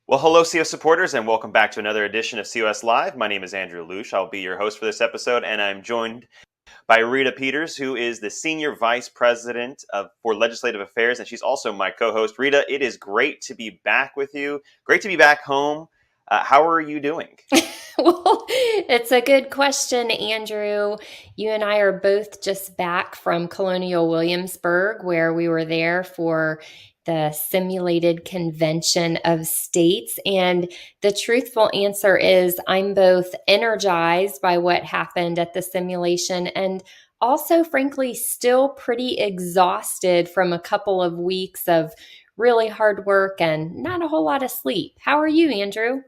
Well, hello, COS supporters, and welcome back to another edition of COS Live. My name is Andrew Luce. I'll be your host for this episode, and I'm joined by Rita Peters, who is the Senior Vice President for Legislative Affairs, and she's also my co-host. Rita, it is great to be back with you. Great to be back home. How are you doing? Well, it's a good question, Andrew. You and I are both just back from Colonial Williamsburg, where we were there for the simulated convention of states. And the truthful answer is I'm both energized by what happened at the simulation and also, frankly, still pretty exhausted from a couple of weeks of really hard work and not a whole lot of sleep. How are you, Andrew?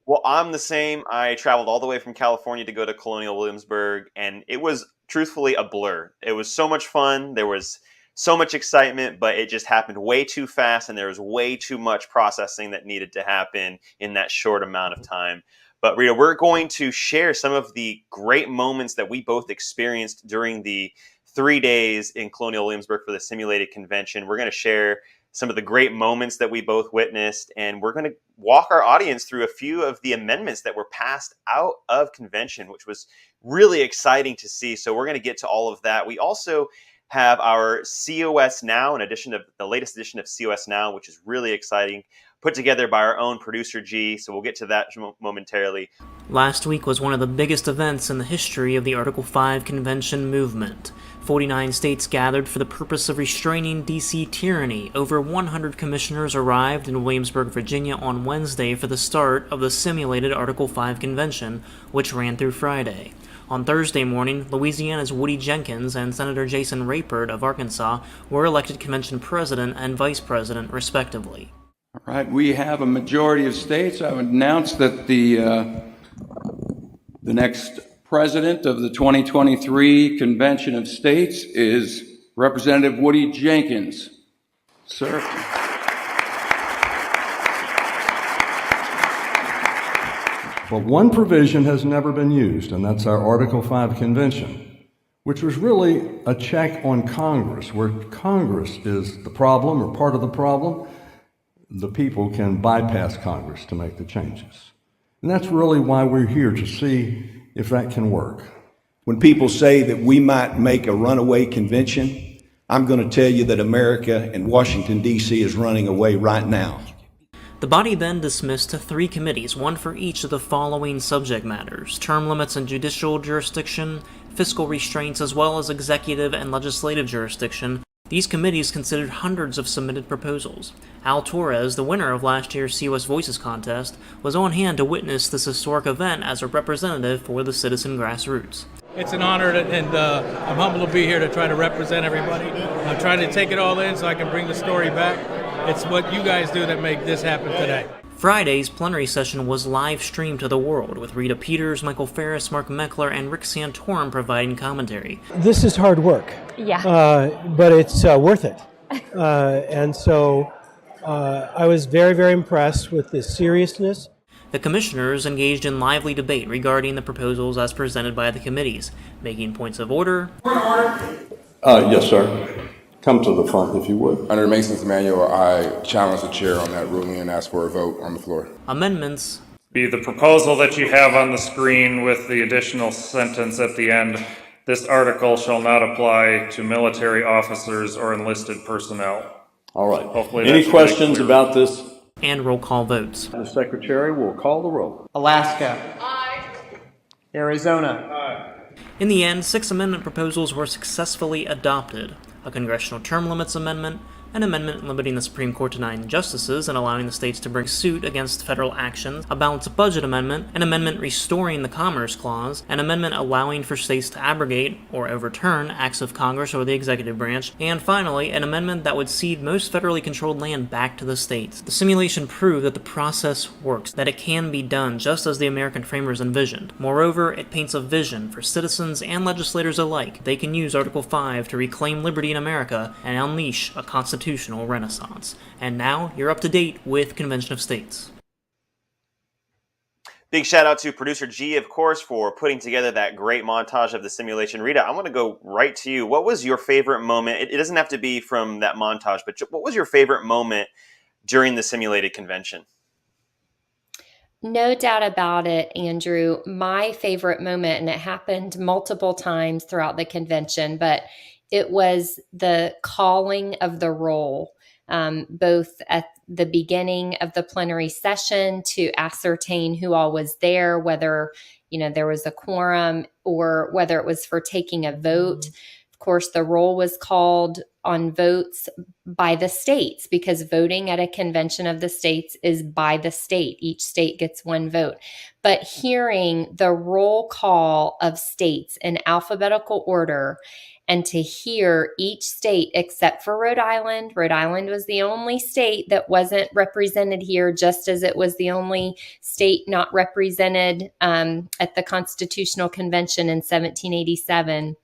Well, I'm the same. I traveled all the way from California to go to Colonial Williamsburg, and it was truthfully a blur. It was so much fun. There was so much excitement, but it just happened way too fast, and there was way too much processing that needed to happen in that short amount of time. But Rita, we're going to share some of the great moments that we both experienced during the 3 days in Colonial Williamsburg for the simulated convention. We're going to share some of the great moments that we both witnessed, and we're going to walk our audience through a few of the amendments that were passed out of convention, which was really exciting to see. So we're going to get to all of that. We also have our COS Now, in addition to the latest edition of COS Now, which is really exciting, put together by our own producer G. So we'll get to that momentarily. Last week was one of the biggest events in the history of the Article 5 convention movement. 49 states gathered for the purpose of restraining D.C. tyranny. Over 100 commissioners arrived in Williamsburg, Virginia on Wednesday for the start of the simulated Article 5 convention, which ran through Friday. On Thursday morning, Louisiana's Woody Jenkins and Senator Jason Rayford of Arkansas were elected convention president and vice president, respectively. All right, we have a majority of states. I would announce that the next president of the 2023 Convention of States is Representative Woody Jenkins. Sir. But one provision has never been used, and that's our Article 5 Convention, which was really a check on Congress, where Congress is the problem or part of the problem. The people can bypass Congress to make the changes. And that's really why we're here, to see if that can work. When people say that we might make a runaway convention, I'm going to tell you that America and Washington, D.C. is running away right now. The body then dismissed to 3 committees, one for each of the following subject matters: term limits and judicial jurisdiction, fiscal restraints, as well as executive and legislative jurisdiction. These committees considered hundreds of submitted proposals. Al Torres, the winner of last year's COS Voices contest, was on hand to witness this historic event as a representative for the citizen grassroots. It's an honor, and I'm humbled to be here to try to represent everybody. I'm trying to take it all in so I can bring the story back. It's what you guys do that make this happen today. Friday's plenary session was live streamed to the world, with Rita Peters, Michael Ferris, Mark Meckler, and Rick Santorum providing commentary. This is hard work. Yeah. But it's worth it. And so I was very, very impressed with the seriousness. The commissioners engaged in lively debate regarding the proposals as presented by the committees, making points of order. Yes, sir. Come to the front, if you would. Under Mason's manual, I challenge the chair on that ruling and ask for a vote on the floor. Amendments. Be the proposal that you have on the screen with the additional sentence at the end. This article shall not apply to military officers or enlisted personnel. All right. Hopefully any questions about this? And roll call votes. The secretary will call the roll. Alaska. Aye. Arizona. Aye. In the end, 6 amendment proposals were successfully adopted: a congressional term limits amendment, an amendment limiting the Supreme Court to 9 justices and allowing the states to bring suit against federal actions, a balanced budget amendment, an amendment restoring the Commerce Clause, an amendment allowing for states to abrogate or overturn acts of Congress or the executive branch, and finally, an amendment that would cede most federally controlled land back to the states. The simulation proved that the process works, that it can be done just as the American framers envisioned. Moreover, it paints a vision for citizens and legislators alike. They can use Article 5 to reclaim liberty in America and unleash a constitutional renaissance. And now you're up to date with Convention of States. Big shout out to producer G, of course, for putting together that great montage of the simulation. Rita, I want to go right to you. What was your favorite moment? It doesn't have to be from that montage, but what was your favorite moment during the simulated convention? No doubt about it, Andrew. My favorite moment, and it happened multiple times throughout the convention, but it was the calling of the roll, both at the beginning of the plenary session to ascertain who all was there, whether there was a quorum or whether it was for taking a vote. Of course, the roll was called on votes by the states, because voting at a convention of the states is by the state. Each state gets one vote. But hearing the roll call of states in alphabetical order, and to hear each state except for Rhode Island was the only state that wasn't represented here, just as it was the only state not represented at the Constitutional Convention in 1787.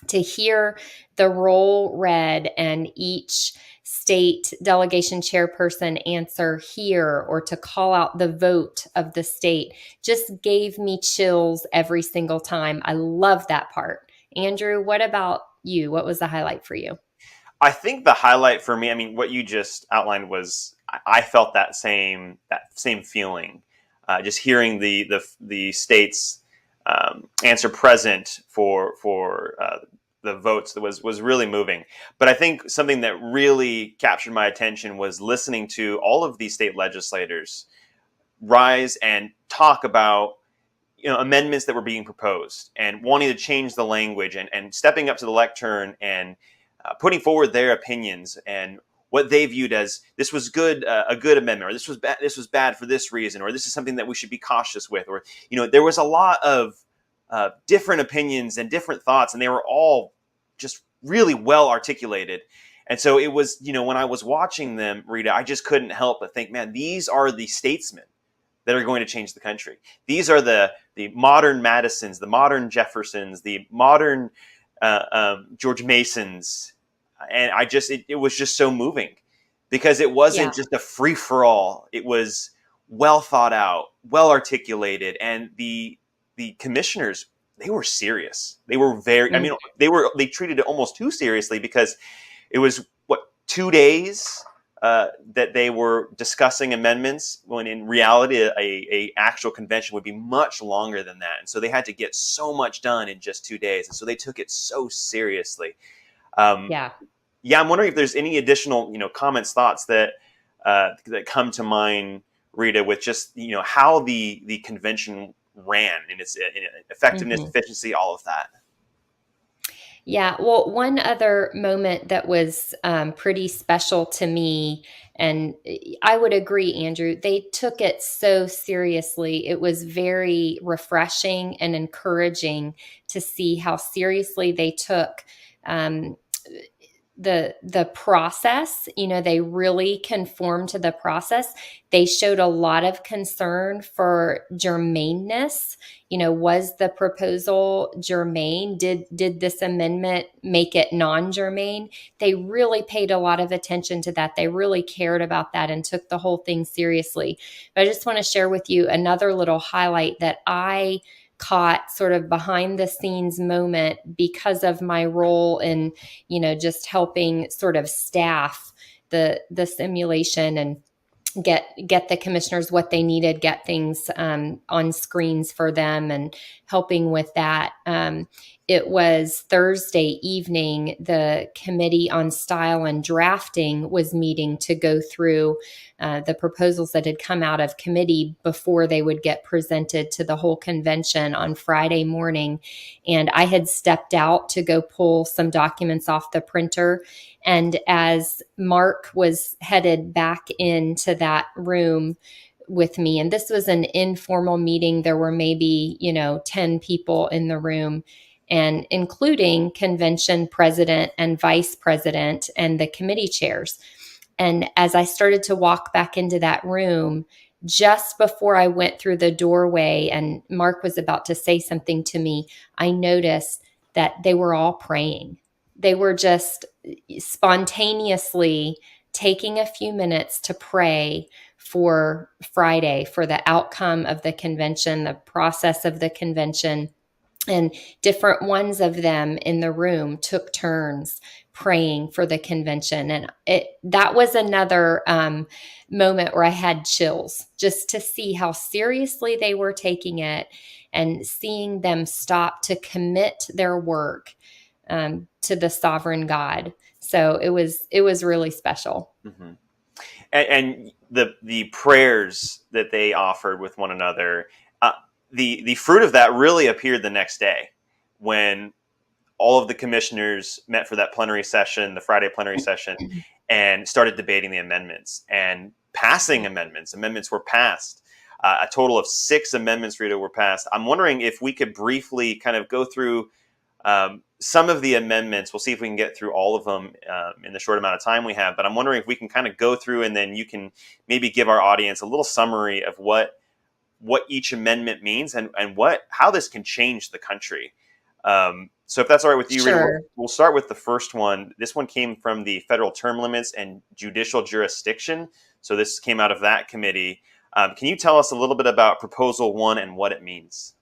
To hear the roll read and each state delegation chairperson answer here, or to call out the vote of the state, just gave me chills every single time. I love that part. Andrew, what about you? What was the highlight for you? I think the highlight for me, I mean, what you just outlined was, I felt that same feeling, just hearing the states answer present for the votes. That was really moving. But I think something that really captured my attention was listening to all of these state legislators rise and talk about amendments that were being proposed and wanting to change the language, and stepping up to the lectern and putting forward their opinions and what they viewed as, this was good, a good amendment, or this was bad for this reason, or this is something that we should be cautious with, or there was a lot of different opinions and different thoughts, and they were all just really well articulated. And so it was, when I was watching them, Rita, I just couldn't help but think, man, these are the statesmen that are going to change the country. These are the modern Madisons, the modern Jeffersons, the modern George Masons. And it was just so moving, because it wasn't just a free for all. It was well thought out, well articulated, and the commissioners, they were serious. They were very. I mean, they treated it almost too seriously, because it was 2 days that they were discussing amendments, when in reality a actual convention would be much longer than that. And so they had to get so much done in just 2 days, and so they took it so seriously. I'm wondering if there's any additional comments, thoughts that come to mind, Rita, with just how the convention ran, in its effectiveness, efficiency, all of that. Yeah, well, one other moment that was pretty special to me, and I would agree, Andrew, they took it so seriously. It was very refreshing and encouraging to see how seriously they took the process. They really conformed to the process. They showed a lot of concern for germaneness. Was the proposal germane? Did this amendment make it non-germane? They really paid a lot of attention to that. They really cared about that and took the whole thing seriously. But I just want to share with you another little highlight that I caught, sort of behind the scenes moment, because of my role in, just helping sort of staff the simulation and get the commissioners what they needed, get things on screens for them, and helping with that. It was Thursday evening. The Committee on Style and Drafting was meeting to go through the proposals that had come out of committee before they would get presented to the whole convention on Friday morning. And I had stepped out to go pull some documents off the printer. And as Mark was headed back into that room with me, and this was an informal meeting, there were maybe 10 people in the room, and including convention president and vice president and the committee chairs. And as I started to walk back into that room, just before I went through the doorway and Mark was about to say something to me, I noticed that they were all praying. They were just spontaneously taking a few minutes to pray for Friday, for the outcome of the convention, the process of the convention. And different ones of them in the room took turns praying for the convention. And that was another moment where I had chills just to see how seriously they were taking it and seeing them stop to commit their work to the sovereign God. So it was really special. Mm-hmm. And the prayers that they offered with one another, the fruit of that really appeared the next day when all of the commissioners met for that plenary session, the Friday plenary session, and started debating the amendments and passing amendments. Amendments were passed. A total of 6 amendments, Rita, were passed. I'm wondering if we could briefly kind of go through some of the amendments. We'll see if we can get through all of them in the short amount of time we have. But I'm wondering if we can kind of go through, and then you can maybe give our audience a little summary of what each amendment means and how this can change the country. So if that's all right with you, Sure. Rita, we'll start with the first one. This one came from the federal term limits and judicial jurisdiction. So this came out of that committee. Can you tell us a little bit about Proposal 1 and what it means?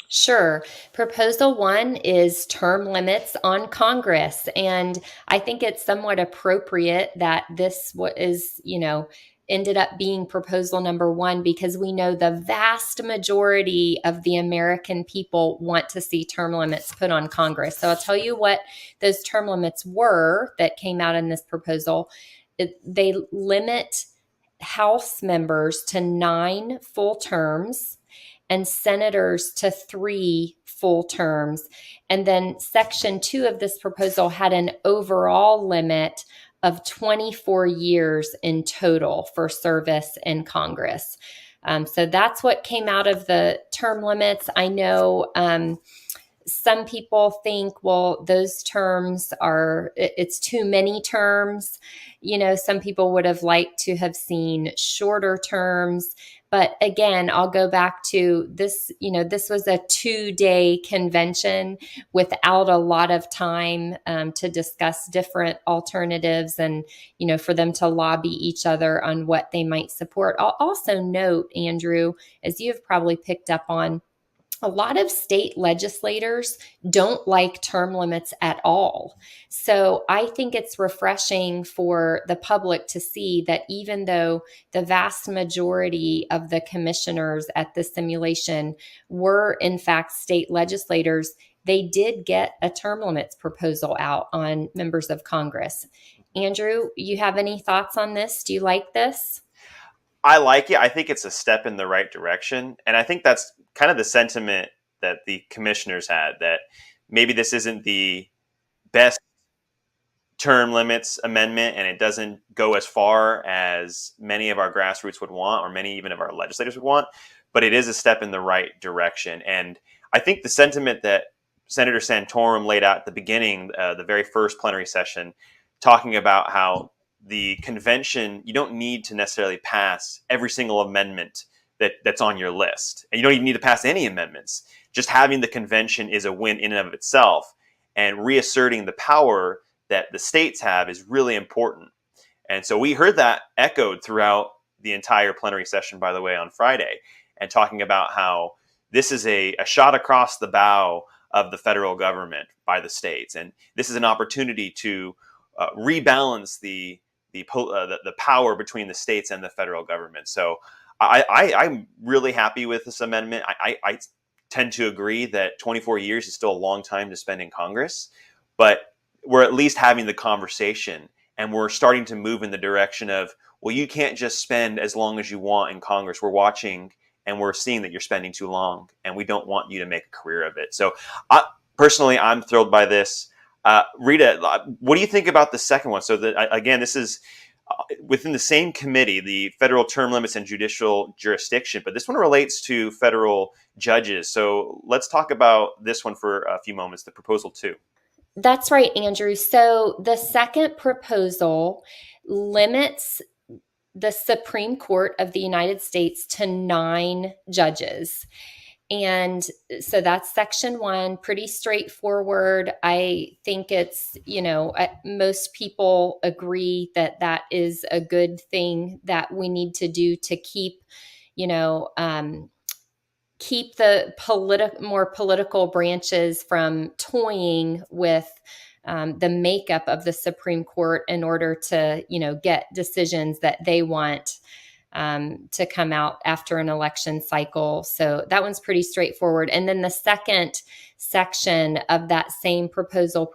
Sure. Proposal 1 is term limits on Congress. And I think it's somewhat appropriate that this is, ended up being proposal number 1, because we know the vast majority of the American people want to see term limits put on Congress. So I'll tell you what those term limits were that came out in this proposal. They limit House members to 9 full terms and senators to 3 full terms. And then Section 2 of this proposal had an overall limit of 24 years in total for service in Congress. So that's what came out of the term limits. I know some people think, well, those terms it's too many terms. Some people would have liked to have seen shorter terms. But again, I'll go back to this, this was a 2-day convention without a lot of time to discuss different alternatives and, for them to lobby each other on what they might support. I'll also note, Andrew, as you've probably picked up on, a lot of state legislators don't like term limits at all. So I think it's refreshing for the public to see that even though the vast majority of the commissioners at the simulation were in fact state legislators, they did get a term limits proposal out on members of Congress. Andrew, you have any thoughts on this? Do you like this? I like it. I think it's a step in the right direction. And I think that's kind of the sentiment that the commissioners had, that maybe this isn't the best term limits amendment and it doesn't go as far as many of our grassroots would want, or many even of our legislators would want, but it is a step in the right direction. And I think the sentiment that Senator Santorum laid out at the beginning, the very first plenary session, talking about how the convention, you don't need to necessarily pass every single amendment that's on your list. And you don't even need to pass any amendments. Just having the convention is a win in and of itself. And reasserting the power that the states have is really important. And so we heard that echoed throughout the entire plenary session, by the way, on Friday, and talking about how this is a shot across the bow of the federal government by the states. And this is an opportunity to rebalance the power between the states and the federal government. So I'm really happy with this amendment. I tend to agree that 24 years is still a long time to spend in Congress, but we're at least having the conversation, and we're starting to move in the direction of, well, you can't just spend as long as you want in Congress. We're watching and we're seeing that you're spending too long, and we don't want you to make a career of it. So personally, I'm thrilled by this. Rita, what do you think about the second one? So again, this is within the same committee, the federal term limits and judicial jurisdiction, but this one relates to federal judges. So let's talk about this one for a few moments, the Proposal 2. That's right, Andrew. So the second proposal limits the Supreme Court of the United States to 9 judges. And so that's Section 1, pretty straightforward. I think it's, most people agree that that is a good thing that we need to do to keep, keep the more political branches from toying with the makeup of the Supreme Court in order to, get decisions that they want to come out after an election cycle. So that one's pretty straightforward. And then the second section of that same proposal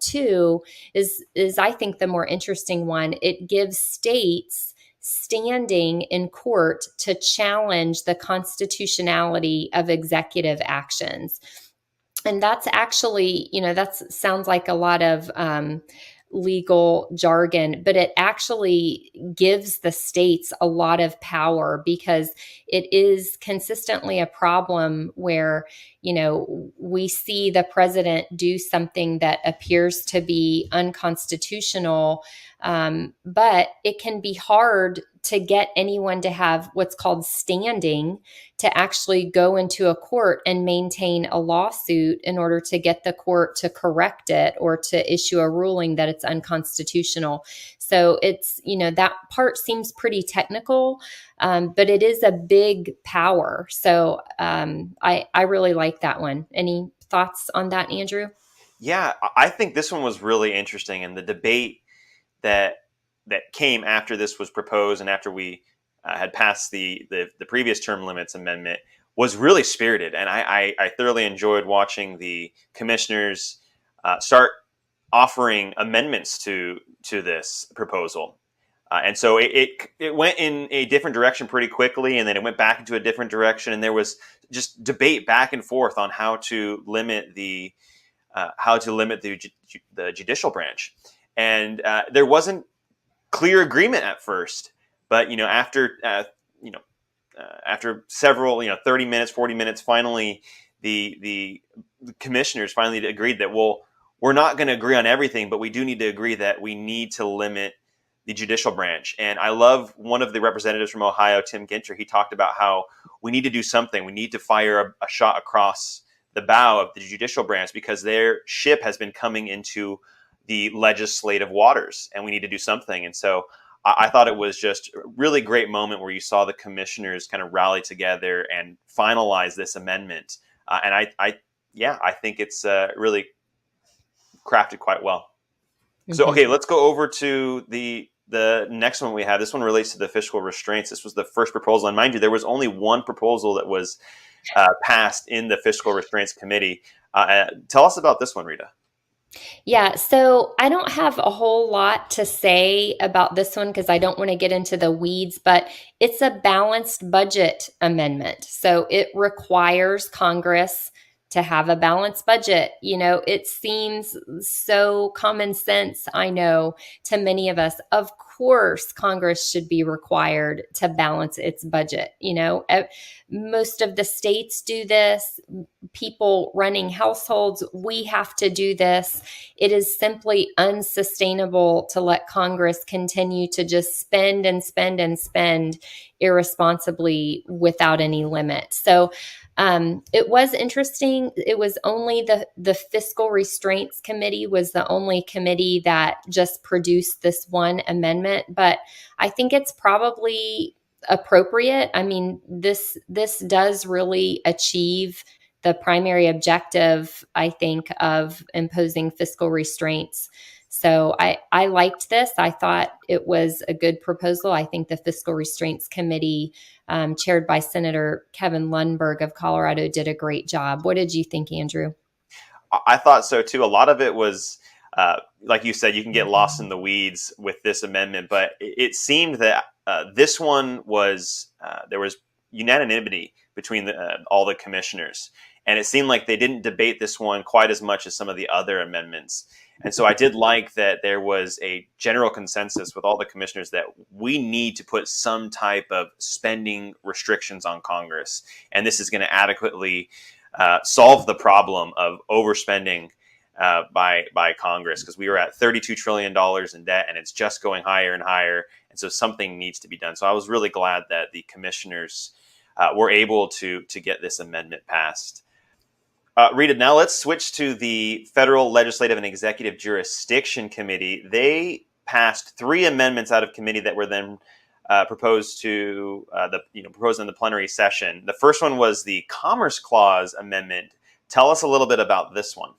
2, is I think the more interesting one. It gives states standing in court to challenge the constitutionality of executive actions. And that's actually, that sounds like a lot of legal jargon, but it actually gives the states a lot of power, because it is consistently a problem where, we see the president do something that appears to be unconstitutional, but it can be hard to get anyone to have what's called standing to actually go into a court and maintain a lawsuit in order to get the court to correct it or to issue a ruling that it's unconstitutional. So it's, that part seems pretty technical, but it is a big power. So I really like that one. Any thoughts on that, Andrew? Yeah, I think this one was really interesting, and the debate that came after this was proposed and after we had passed the previous term limits amendment was really spirited, and I thoroughly enjoyed watching the commissioners start offering amendments to this proposal. And so it went in a different direction pretty quickly, and then it went back into a different direction, and there was just debate back and forth on how to limit the judicial branch. And there wasn't clear agreement at first, but after several 30 minutes, 40 minutes, finally the commissioners finally agreed that, well, we're not going to agree on everything, but we do need to agree that we need to limit the judicial branch. And I love one of the representatives from Ohio, Tim Ginter. He talked about how we need to do something. We need to fire a shot across the bow of the judicial branch, because their ship has been coming into the legislative waters, and we need to do something. And so I thought it was just a really great moment where you saw the commissioners kind of rally together and finalize this amendment. And I think it's really crafted quite well. Mm-hmm. So, okay, let's go over to the next one we have. This one relates to the fiscal restraints. This was the first proposal. And mind you, there was only one proposal that was passed in the Fiscal Restraints Committee. Tell us about this one, Rita. Yeah, so I don't have a whole lot to say about this one because I don't want to get into the weeds, but it's a balanced budget amendment. So it requires Congress to have a balanced budget. It seems so common sense, I know, to many of us. Of course, Congress should be required to balance its budget. Most of the states do this. People running households, we have to do this. It is simply unsustainable to let Congress continue to just spend and spend and spend irresponsibly without any limit. So it was interesting. It was only the Fiscal Restraints Committee was the only committee that just produced this one amendment, but I think it's probably appropriate. I mean, this does really achieve the primary objective, I think, of imposing fiscal restraints. So I liked this. I thought it was a good proposal. I think the Fiscal Restraints Committee, chaired by Senator Kevin Lundberg of Colorado, did a great job. What did you think, Andrew? I thought so too. A lot of it was, like you said, you can get lost in the weeds with this amendment, but it seemed that this one was, there was unanimity between all the commissioners. And it seemed like they didn't debate this one quite as much as some of the other amendments. And so I did like that there was a general consensus with all the commissioners that we need to put some type of spending restrictions on Congress. And this is going to adequately solve the problem of overspending by Congress, because we were at $32 trillion in debt, and it's just going higher and higher. And so something needs to be done. So I was really glad that the commissioners were able to get this amendment passed. Rita, now let's switch to the Federal Legislative and Executive Jurisdiction Committee. They passed 3 amendments out of committee that were then proposed to proposed in the plenary session. The first one was the Commerce Clause amendment. Tell us a little bit about this one.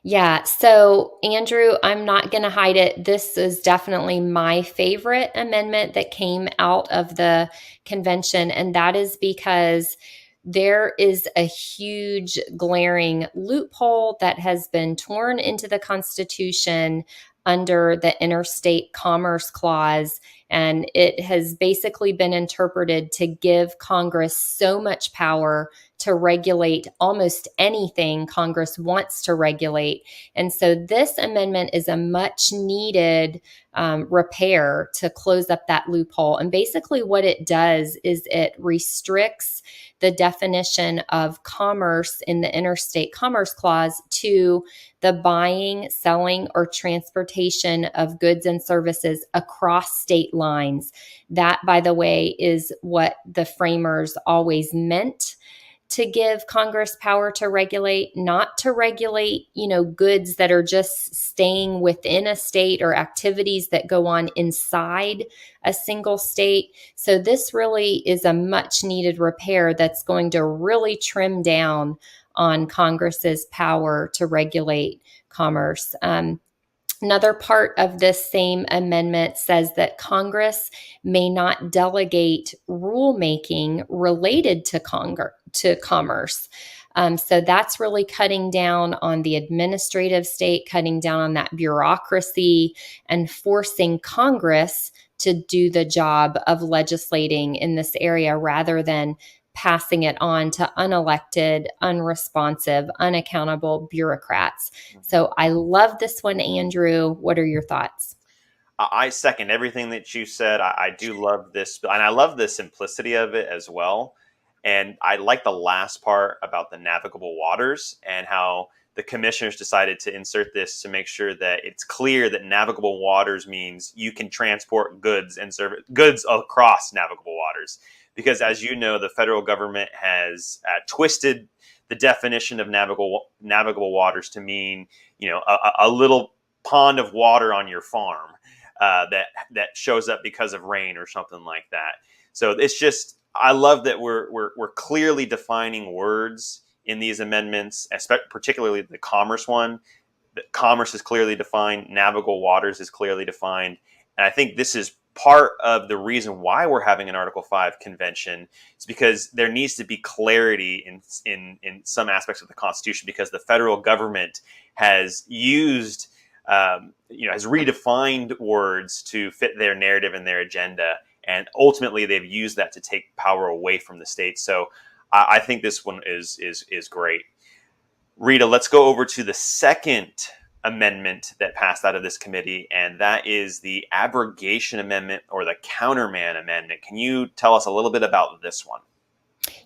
Yeah, so Andrew, I'm not going to hide it. This is definitely my favorite amendment that came out of the convention, and that is because there is a huge glaring loophole that has been torn into the Constitution under the Interstate Commerce Clause, and it has basically been interpreted to give Congress so much power to regulate almost anything Congress wants to regulate. And so this amendment is a much needed repair to close up that loophole. And basically what it does is it restricts the definition of commerce in the Interstate Commerce Clause to the buying, selling, or transportation of goods and services across state lines. That, by the way, is what the framers always meant to give Congress power to regulate, not to regulate, goods that are just staying within a state or activities that go on inside a single state. So this really is a much needed repair that's going to really trim down on Congress's power to regulate commerce. Another part of this same amendment says that Congress may not delegate rulemaking related to commerce. So that's really cutting down on the administrative state, cutting down on that bureaucracy, and forcing Congress to do the job of legislating in this area rather than passing it on to unelected, unresponsive, unaccountable bureaucrats. So I love this one, Andrew. What are your thoughts? I second everything that you said. I do love this, and I love the simplicity of it as well. And I like the last part about the navigable waters and how the commissioners decided to insert this to make sure that it's clear that navigable waters means you can transport goods and goods across navigable waters. Because as you know, the federal government has twisted the definition of navigable waters to mean, a little pond of water on your farm that shows up because of rain or something like that. So it's just, I love that we're clearly defining words in these amendments, particularly the commerce one. The commerce is clearly defined. Navigable waters is clearly defined. And I think this is part of the reason why we're having an Article 5 convention is because there needs to be clarity in some aspects of the Constitution, because the federal government has used, has redefined words to fit their narrative and their agenda. And ultimately, they've used that to take power away from the states. So I think this one is great. Rita, let's go over to the second amendment that passed out of this committee, and that is the abrogation amendment or the counterman amendment. Can you tell us a little bit about this one?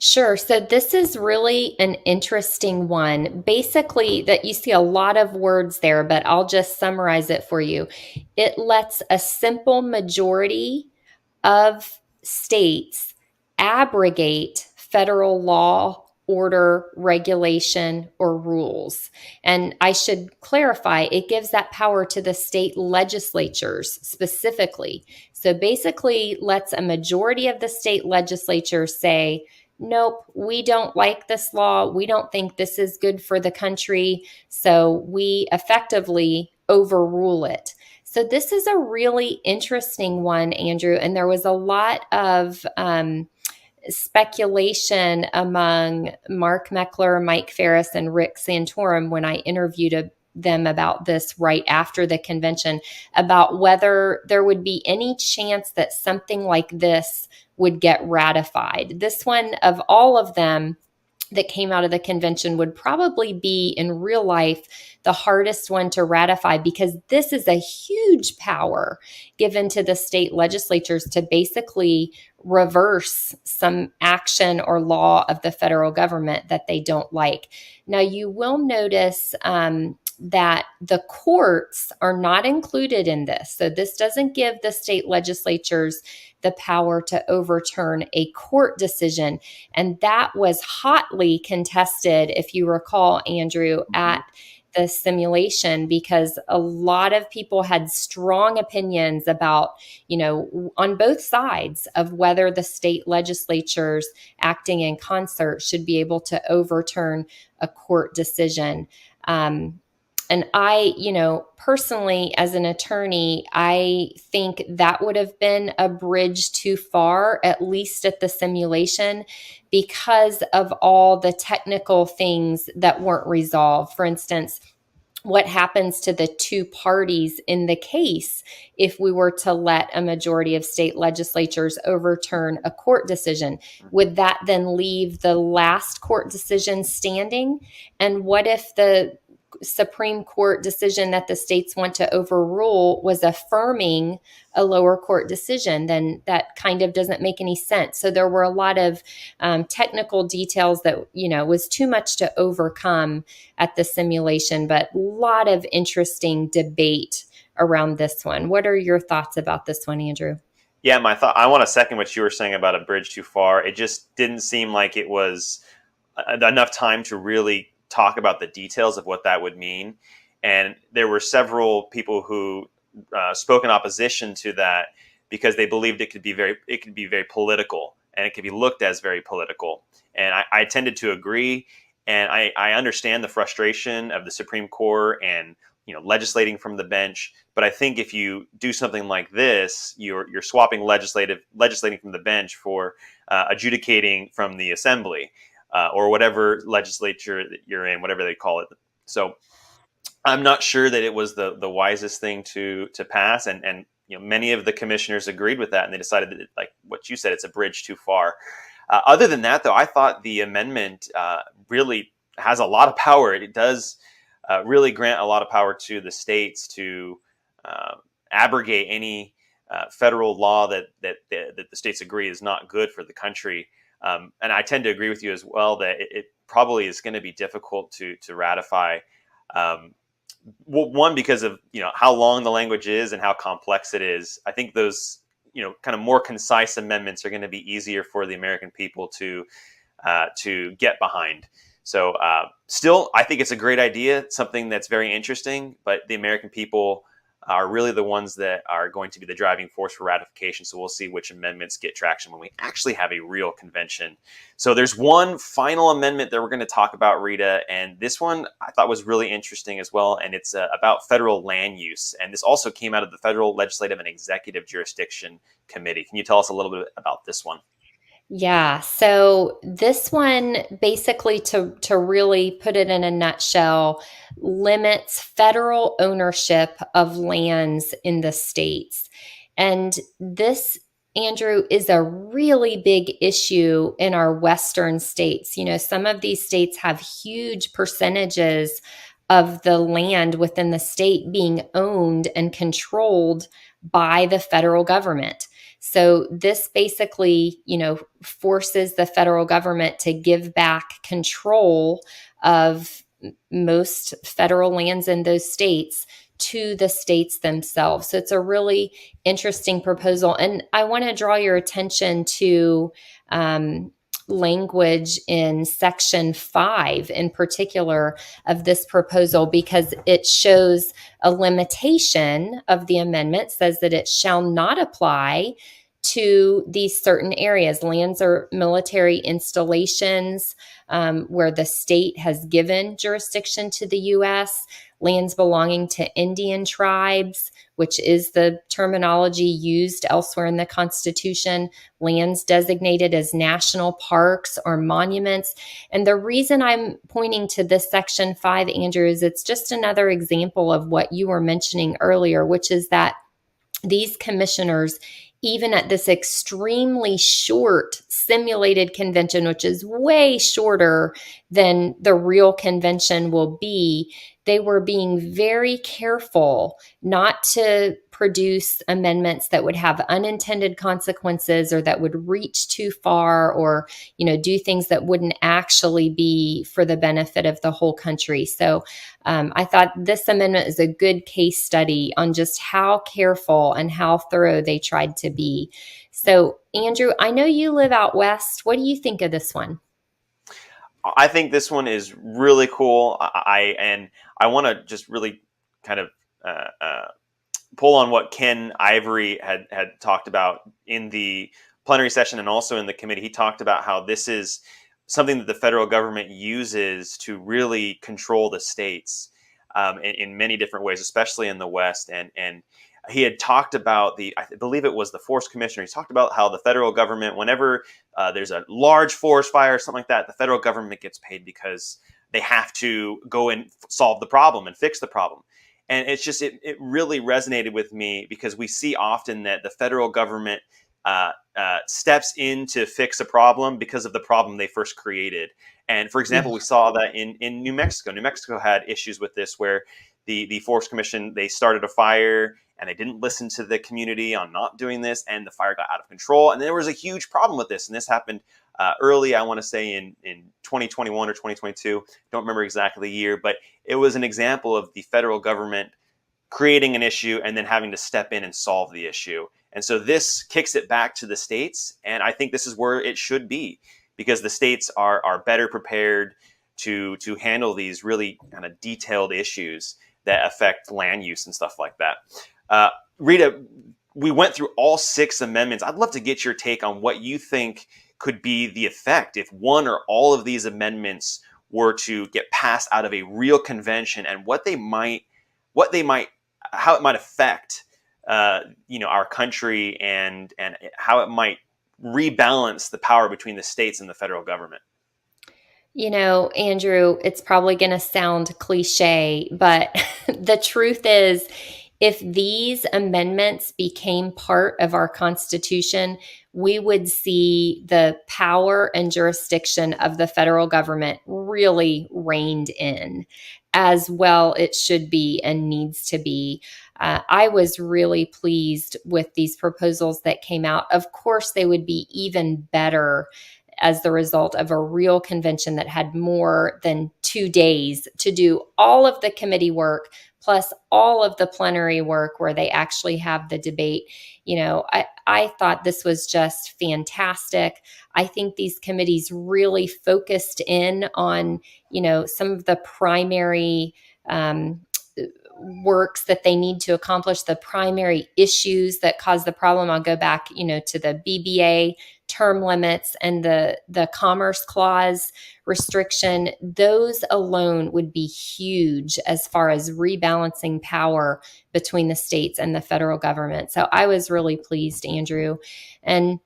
Sure. So this is really an interesting one. Basically, that you see a lot of words there, but I'll just summarize it for you. It lets a simple majority of states abrogate federal law, order, regulation, or rules. And I should clarify, it gives that power to the state legislatures specifically. So basically lets a majority of the state legislatures say, nope, we don't like this law. We don't think this is good for the country. So we effectively overrule it. So this is a really interesting one, Andrew. And there was a lot of speculation among Mark Meckler, Mike Ferris, and Rick Santorum when I interviewed them about this right after the convention about whether there would be any chance that something like this would get ratified. This one, of all of them that came out of the convention, would probably be in real life the hardest one to ratify, because this is a huge power given to the state legislatures to basically reverse some action or law of the federal government that they don't like. Now, you will notice that the courts are not included in this. So this doesn't give the state legislatures the power to overturn a court decision. And that was hotly contested, if you recall, Andrew, at the simulation because a lot of people had strong opinions about, on both sides of whether the state legislatures acting in concert should be able to overturn a court decision. And I, personally, as an attorney, I think that would have been a bridge too far, at least at the simulation, because of all the technical things that weren't resolved. For instance, what happens to the two parties in the case if we were to let a majority of state legislatures overturn a court decision? Would that then leave the last court decision standing? And what if the Supreme Court decision that the states want to overrule was affirming a lower court decision? Then that kind of doesn't make any sense. So there were a lot of technical details that, was too much to overcome at the simulation, but a lot of interesting debate around this one. What are your thoughts about this one, Andrew? Yeah, I want to second what you were saying about a bridge too far. It just didn't seem like it was enough time to really talk about the details of what that would mean. And there were several people who spoke in opposition to that because they believed it could be very political, and it could be looked as very political. And I tended to agree. And I understand the frustration of the Supreme Court and legislating from the bench. But I think if you do something like this, you're swapping legislating from the bench for adjudicating from the assembly. Or whatever legislature that you're in, whatever they call it. So I'm not sure that it was the wisest thing to pass. And many of the commissioners agreed with that, and they decided that, like what you said, it's a bridge too far. Other than that, though, I thought the amendment really has a lot of power. It does really grant a lot of power to the states to abrogate any federal law that the states agree is not good for the country. And I tend to agree with you as well that it probably is going to be difficult to ratify. One, because of how long the language is and how complex it is. I think those kind of more concise amendments are going to be easier for the American people to get behind. So still, I think it's a great idea, something that's very interesting. But the American people are really the ones that are going to be the driving force for ratification. So we'll see which amendments get traction when we actually have a real convention. So there's one final amendment that we're going to talk about, Rita, and this one I thought was really interesting as well, and it's about federal land use. And this also came out of the Federal Legislative and Executive Jurisdiction Committee. Can you tell us a little bit about this one? Yeah, so this one basically, to really put it in a nutshell, limits federal ownership of lands in the states. And this, Andrew, is a really big issue in our western states. Some of these states have huge percentages of the land within the state being owned and controlled by the federal government. So this basically, forces the federal government to give back control of most federal lands in those states to the states themselves. So it's a really interesting proposal. And I want to draw your attention to language in Section 5 in particular of this proposal, because it shows a limitation of the amendment, says that it shall not apply to these certain areas, lands or military installations where the state has given jurisdiction to the U.S., lands belonging to Indian tribes, which is the terminology used elsewhere in the Constitution, lands designated as national parks or monuments. And the reason I'm pointing to this Section 5, Andrew, is it's just another example of what you were mentioning earlier, which is that these commissioners, even at this extremely short simulated convention, which is way shorter than the real convention will be, they were being very careful not to produce amendments that would have unintended consequences or that would reach too far or, do things that wouldn't actually be for the benefit of the whole country. So I thought this amendment is a good case study on just how careful and how thorough they tried to be. So, Andrew, I know you live out west. What do you think of this one? I think this one is really cool. I want to just really kind of pull on what Ken Ivory had talked about in the plenary session and also in the committee. He talked about how this is something that the federal government uses to really control the states in many different ways, especially in the West. And he had talked about I believe it was the forest commissioner. He talked about how the federal government, whenever there's a large forest fire or something like that, the federal government gets paid because they have to go and solve the problem and fix the problem. And it's just, it really resonated with me because we see often that the federal government steps in to fix a problem because of the problem they first created. And for example, we saw that in New Mexico. New Mexico had issues with this where the Forest Commission, they started a fire and they didn't listen to the community on not doing this, and the fire got out of control. And there was a huge problem with this. And this happened early, I want to say in 2021 or 2022. Don't remember exactly the year, but it was an example of the federal government creating an issue and then having to step in and solve the issue. And so this kicks it back to the states. And I think this is where it should be, because the states are better prepared to handle these really kind of detailed issues that affect land use and stuff like that. Rita, we went through all 6 amendments. I'd love to get your take on what you think could be the effect if one or all of these amendments were to get passed out of a real convention, and how it might affect our country and how it might rebalance the power between the states and the federal government. Andrew, it's probably going to sound cliche, but the truth is, if these amendments became part of our Constitution, we would see the power and jurisdiction of the federal government really reined in, as well it should be and needs to be. I was really pleased with these proposals that came out. Of course, they would be even better as the result of a real convention that had more than 2 days to do all of the committee work, plus all of the plenary work where they actually have the debate. I thought this was just fantastic. I think these committees really focused in on, some of the primary works that they need to accomplish, the primary issues that cause the problem. I'll go back, to the BBA term limits and the Commerce Clause restriction. Those alone would be huge as far as rebalancing power between the states and the federal government. So I was really pleased, Andrew. And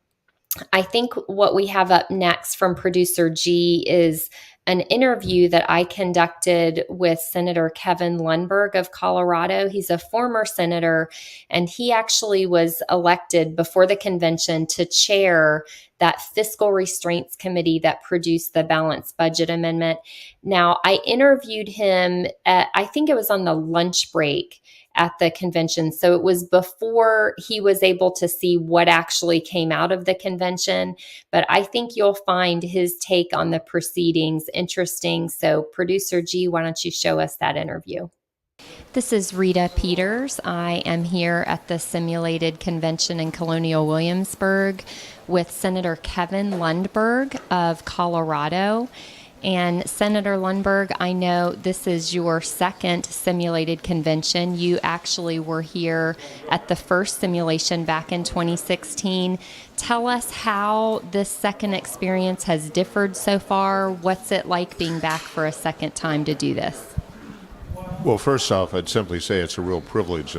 I think what we have up next from producer G is an interview that I conducted with Senator Kevin Lundberg of Colorado. He's a former senator, and he actually was elected before the convention to chair that fiscal restraints committee that produced the balanced budget amendment. Now, I interviewed him I think it was on the lunch break at the convention. So it was before he was able to see what actually came out of the convention. But I think you'll find his take on the proceedings interesting. So producer G, why don't you show us that interview? This is Rita Peters. I am here at the simulated convention in Colonial Williamsburg with Senator Kevin Lundberg of Colorado. And Senator Lundberg, I know this is your second simulated convention. You actually were here at the first simulation back in 2016. Tell us how this second experience has differed so far. What's it like being back for a second time to do this? Well, first off, I'd simply say it's a real privilege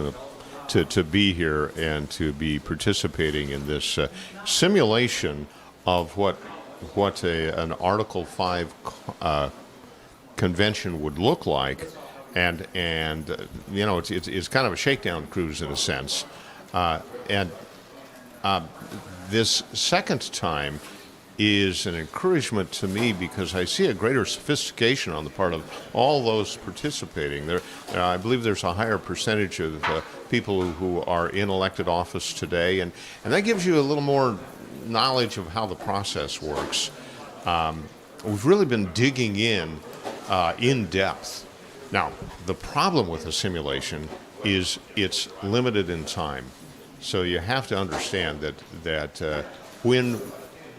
to be here and to be participating in this simulation of what an Article 5 convention would look like, and it's kind of a shakedown cruise in a sense, and this second time is an encouragement to me because I see a greater sophistication on the part of all those participating. I believe there's a higher percentage of people who are in elected office today, and that gives you a little more knowledge of how the process works. We've really been digging in depth. Now, the problem with a simulation is it's limited in time. So you have to understand that when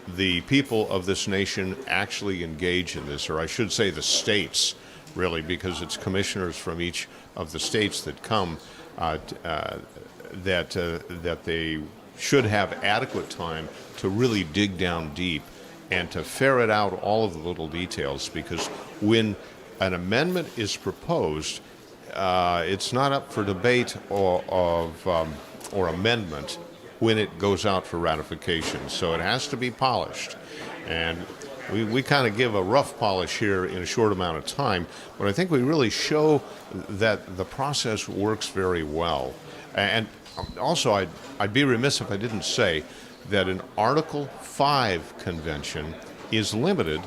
the people of this nation actually engage in this, or I should say the states, really, because it's commissioners from each of the states that come, that they should have adequate time to really dig down deep and to ferret out all of the little details, because when an amendment is proposed, it's not up for debate or amendment when it goes out for ratification. So it has to be polished. And we kind of give a rough polish here in a short amount of time, but I think we really show that the process works very well. And also, I'd be remiss if I didn't say that an Article 5 convention is limited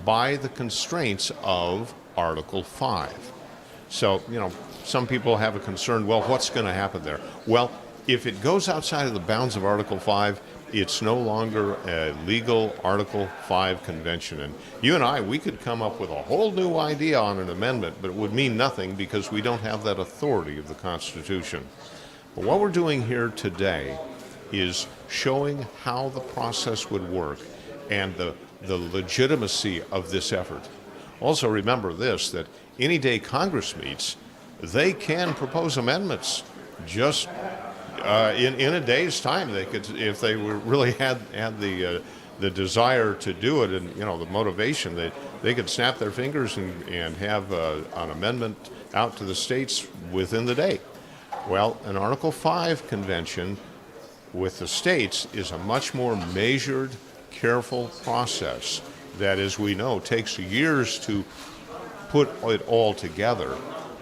by the constraints of Article 5. So, some people have a concern, well, what's going to happen there? Well, if it goes outside of the bounds of Article 5, it's no longer a legal Article 5 convention. And you and I, we could come up with a whole new idea on an amendment, but it would mean nothing because we don't have that authority of the Constitution. But what we're doing here today is showing how the process would work and the legitimacy of this effort. Also remember this, that any day Congress meets, they can propose amendments just in a day's time. They could, if they were really had the desire to do it and the motivation, they could snap their fingers and have an amendment out to the states within the day. Well, an Article 5 convention with the states is a much more measured, careful process that, as we know, takes years to put it all together.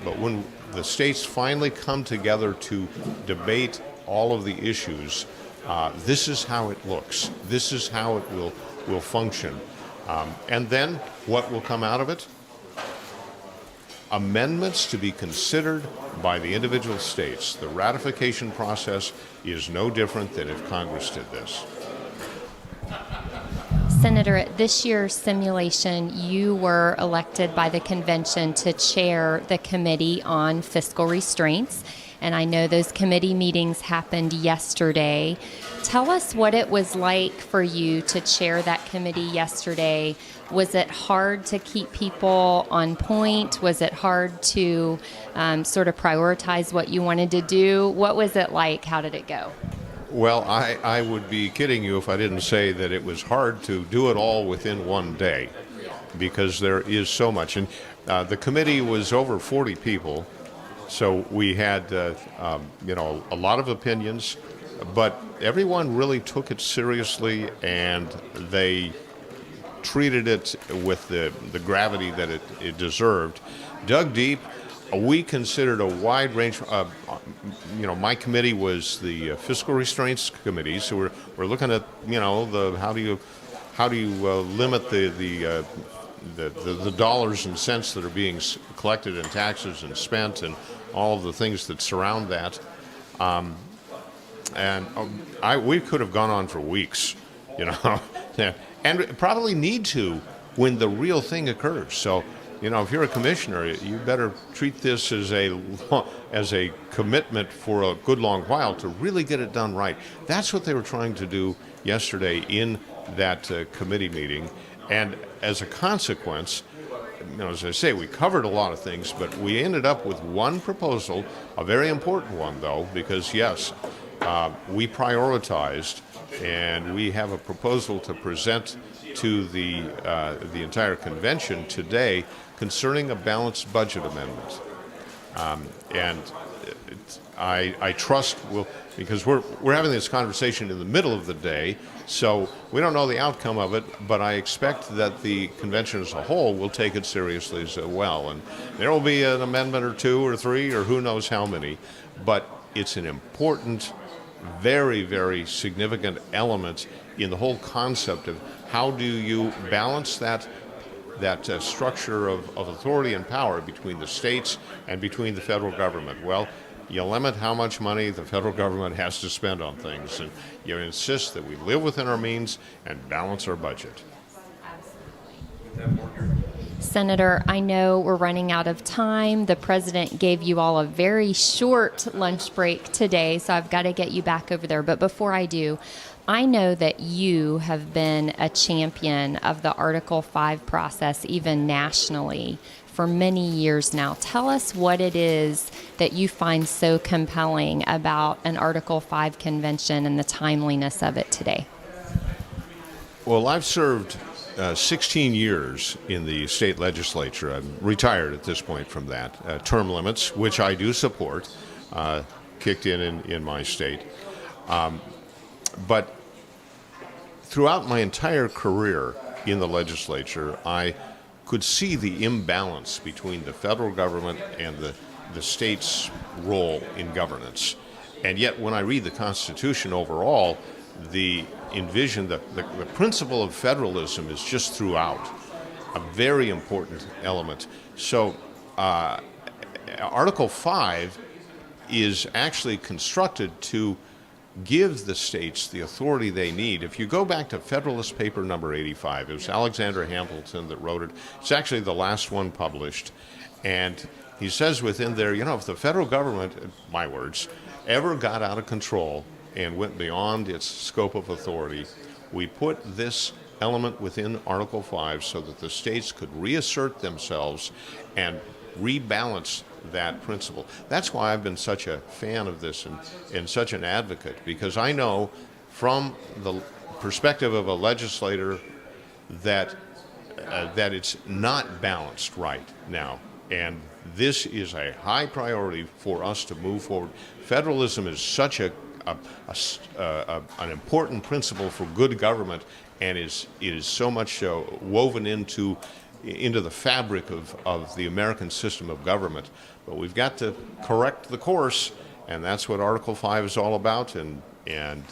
But when the states finally come together to debate all of the issues, this is how it looks. This is how it will function. And then what will come out of it? Amendments to be considered by the individual states. The ratification process is no different than if Congress did this. Senator, at this year's simulation, you were elected by the convention to chair the Committee on Fiscal Restraints, and I know those committee meetings happened yesterday. Tell us what it was like for you to chair that committee yesterday. Was it hard to keep people on point? Was it hard to sort of prioritize what you wanted to do? What was it like? How did it go? Well, I would be kidding you if I didn't say that it was hard to do it all within one day, because there is so much. And the committee was over 40 people, so we had a lot of opinions, but everyone really took it seriously, and they treated it with the gravity that it deserved. Dug deep. We considered a wide range. My committee was the Fiscal Restraints Committee, so we're looking at the how do you limit the dollars and cents that are being collected in taxes and spent, and all of the things that surround that. We could have gone on for weeks, and probably need to when the real thing occurs. So. If you're a commissioner, you better treat this as a commitment for a good long while to really get it done right. That's what they were trying to do yesterday in that committee meeting. And as a consequence, as I say, we covered a lot of things, but we ended up with one proposal, a very important one, though, because, yes, we prioritized, and we have a proposal to present to the entire convention today concerning a balanced budget amendment. I trust because we're having this conversation in the middle of the day, so we don't know the outcome of it, but I expect that the convention as a whole will take it seriously as well. And there will be an amendment or two or three or who knows how many, but it's an important, very, very significant element in the whole concept of how do you balance that structure of authority and power between the states and between the federal government. Well, you limit how much money the federal government has to spend on things, and you insist that we live within our means and balance our budget. Senator, I know we're running out of time. The president gave you all a very short lunch break today, so I've got to get you back over there. But before I do, I know that you have been a champion of the Article 5 process, even nationally, for many years now. Tell us what it is that you find so compelling about an Article 5 convention and the timeliness of it today. Well, I've served 16 years in the state legislature. I'm retired at this point from that. Term limits, which I do support, kicked in my state. But throughout my entire career in the legislature, I could see the imbalance between the federal government and the state's role in governance. And yet, when I read the Constitution overall, the principle of federalism is just throughout a very important element. So, Article 5 is actually constructed to give the states the authority they need. If you go back to Federalist Paper number 85, it was Alexander Hamilton that wrote it. It's actually the last one published. And he says within there, if the federal government, my words, ever got out of control and went beyond its scope of authority, we put this element within Article 5 so that the states could reassert themselves and rebalance that principle. That's why I've been such a fan of this and such an advocate, because I know from the perspective of a legislator that it's not balanced right now. And this is a high priority for us to move forward. Federalism is such an important principle for good government, and it is so much woven into the fabric of the American system of government. But we've got to correct the course, and that's what Article 5 is all about, and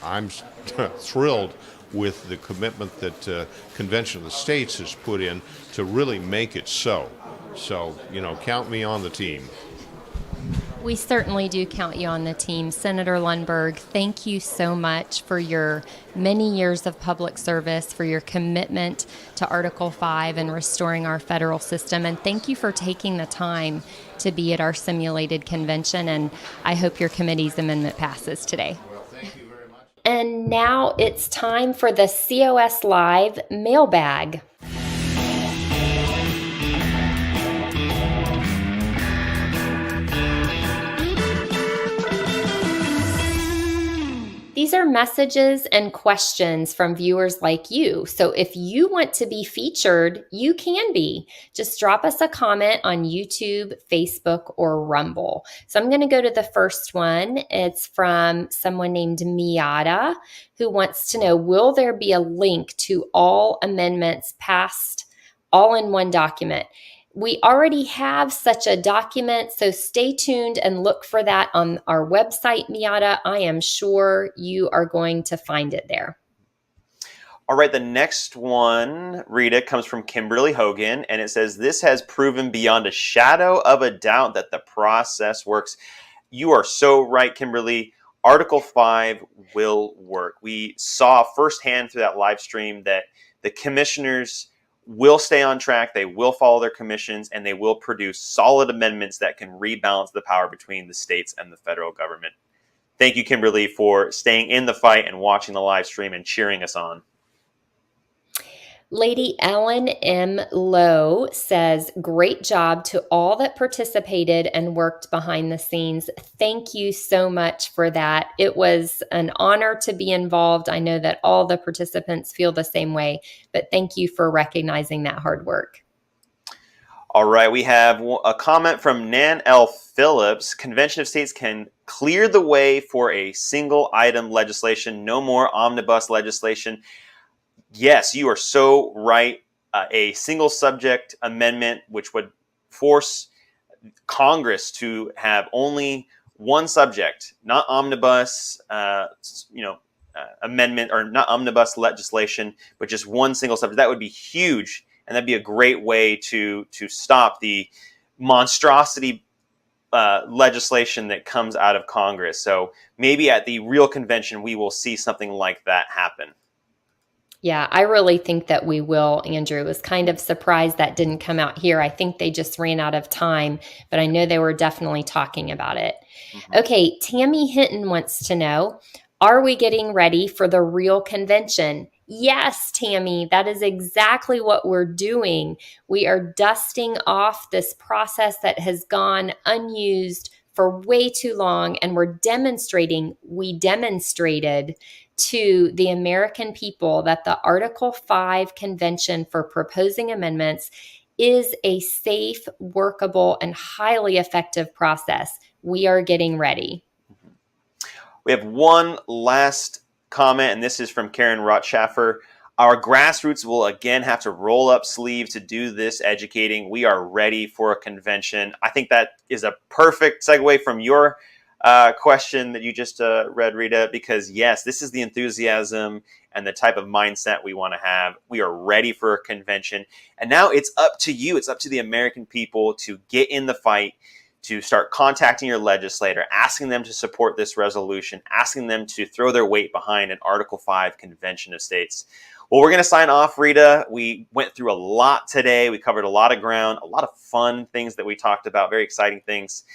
I'm thrilled with the commitment that Convention of the States has put in to really make it so. So, count me on the team. We certainly do count you on the team. Senator Lundberg, thank you so much for your many years of public service, for your commitment to Article 5 and restoring our federal system. And thank you for taking the time to be at our simulated convention. And I hope your committee's amendment passes today. Well, thank you very much. And now it's time for the COS Live mailbag. These are messages and questions from viewers like you. So if you want to be featured, you can be. Just drop us a comment on YouTube, Facebook, or Rumble. So I'm going to go to the first one. It's from someone named Miata, who wants to know, will there be a link to all amendments passed all in one document? We already have such a document, so stay tuned and look for that on our website, Miata. I am sure you are going to find it there. All right, the next one, Rita, comes from Kimberly Hogan, and it says, this has proven beyond a shadow of a doubt that the process works. You are so right, Kimberly. Article 5 will work. We saw firsthand through that live stream that the commissioners will stay on track, they will follow their commissions, and they will produce solid amendments that can rebalance the power between the states and the federal government. Thank you, Kimberly, for staying in the fight and watching the live stream and cheering us on. Lady Ellen M. Lowe says, great job to all that participated and worked behind the scenes. Thank you so much for that. It was an honor to be involved. I know that all the participants feel the same way, but thank you for recognizing that hard work. All right, we have a comment from Nan L. Phillips. Convention of States can clear the way for a single item legislation, no more omnibus legislation. Yes, you are so right. A single subject amendment, which would force Congress to have only one subject, not omnibus, amendment, or not omnibus legislation, but just one single subject. That would be huge, and that'd be a great way to stop the monstrosity legislation that comes out of Congress. So maybe at the real convention, we will see something like that happen. Yeah, I really think that we will, Andrew. I was kind of surprised that didn't come out here. I think they just ran out of time, but I know they were definitely talking about it. Mm-hmm. Okay, Tammy Hinton wants to know, Are we getting ready for the real convention? Yes, Tammy, that is exactly what we're doing. We are dusting off this process that has gone unused for way too long, and we demonstrated to the American people that the Article 5 convention for proposing amendments is a safe, workable, and highly effective process. We are getting ready. We have one last comment, and this is from Karen Rotschaffer. Our grassroots will again have to roll up sleeves to do this educating. We are ready for a convention. I think that is a perfect segue from your question that you just read, Rita, because yes, this is the enthusiasm and the type of mindset we want to have. We are ready for a convention. And now it's up to you. It's up to the American people to get in the fight, to start contacting your legislator, asking them to support this resolution, asking them to throw their weight behind an Article 5 convention of states. Well, we're going to sign off, Rita. We went through a lot today. We covered a lot of ground, a lot of fun things that we talked about, very exciting things.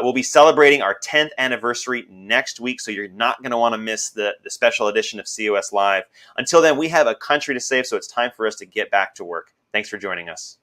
We'll be celebrating our 10th anniversary next week, so you're not going to want to miss the special edition of COS Live. Until then, we have a country to save, so it's time for us to get back to work. Thanks for joining us.